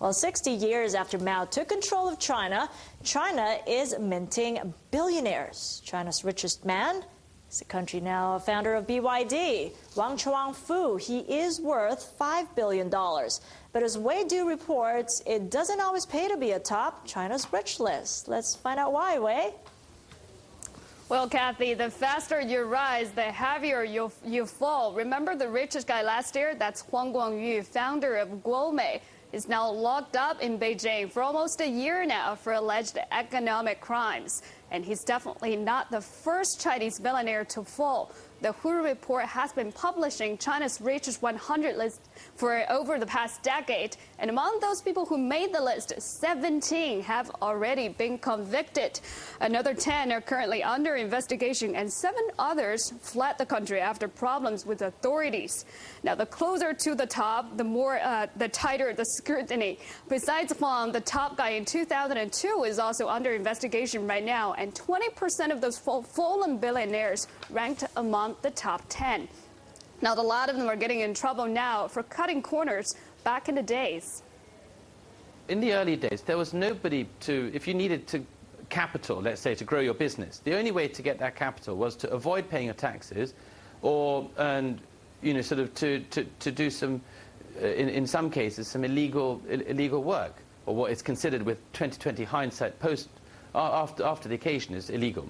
Well, 60 years after Mao took control of China, China is minting billionaires. China's richest man is the country now a founder of BYD, Huang Guangyu. He is worth $5 billion. But as Wei reports, it doesn't always pay to be atop China's rich list. Let's find out why, Wei. Well, Kathy, the faster you rise, the heavier you fall. Remember the richest guy last year? That's Huang Guangyu, founder of Guomei. Is now locked up in Beijing for almost a year now for alleged economic crimes. And he's definitely not the first Chinese billionaire to fall. The Hu report has been publishing China's richest 100 list for over the past decade. And among those people who made the list, 17 have already been convicted. Another 10 are currently under investigation, and 7 others fled the country after problems with authorities. Now, the closer to the top, the tighter the scrutiny. Besides Huang, the top guy in 2002 is also under investigation right now, and 20% of those fallen billionaires ranked among the top 10. Now, a lot of them are getting in trouble now for cutting corners back in the days. In the early days, there was nobody to, if you needed to capital, let's say, to grow your business, the only way to get that capital was to avoid paying your taxes or, sort of to do some, in some cases, some illegal work, or what is considered with 2020 hindsight after the occasion is illegal.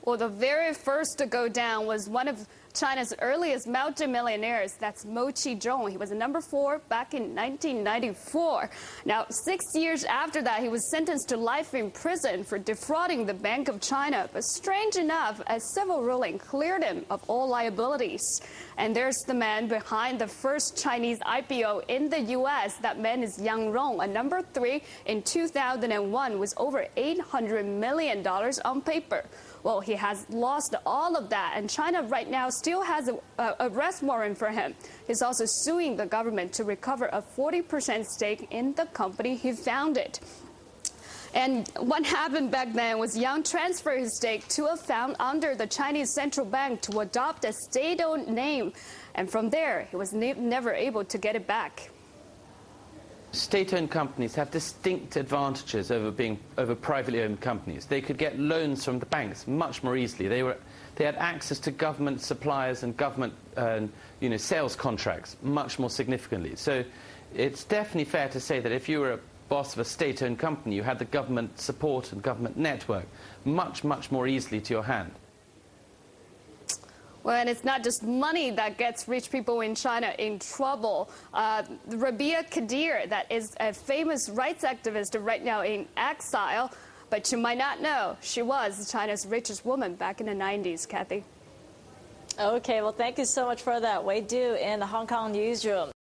Well, the very first to go down was one of China's earliest multimillionaires. That's Mo Qizhong. He was number 4 back in 1994. Now, 6 years after that, he was sentenced to life in prison for defrauding the Bank of China. But strange enough, a civil ruling cleared him of all liabilities. And there's the man behind the first Chinese IPO in the U.S. That man is Yang Rong, a number 3 in 2001 with over $800 million on paper. Well, he has lost all of that, and China right now still has an arrest warrant for him. He's also suing the government to recover a 40% stake in the company he founded. And what happened back then was Yang transferred his stake to a fund under the Chinese central bank to adopt a state-owned name. And from there, he was never able to get it back. State-owned companies have distinct advantages over privately owned companies. They could get loans from the banks much more easily. They had access to government suppliers and government sales contracts much more significantly. So it's definitely fair to say that if you were a boss of a state-owned company, you had the government support and government network much more easily to your hand. Well, and it's not just money that gets rich people in China in trouble. Rabia Kadir, that is a famous rights activist right now in exile, but you might not know she was China's richest woman back in the 90s, Kathy. Okay, well, thank you so much for that, Wei Du in the Hong Kong newsroom.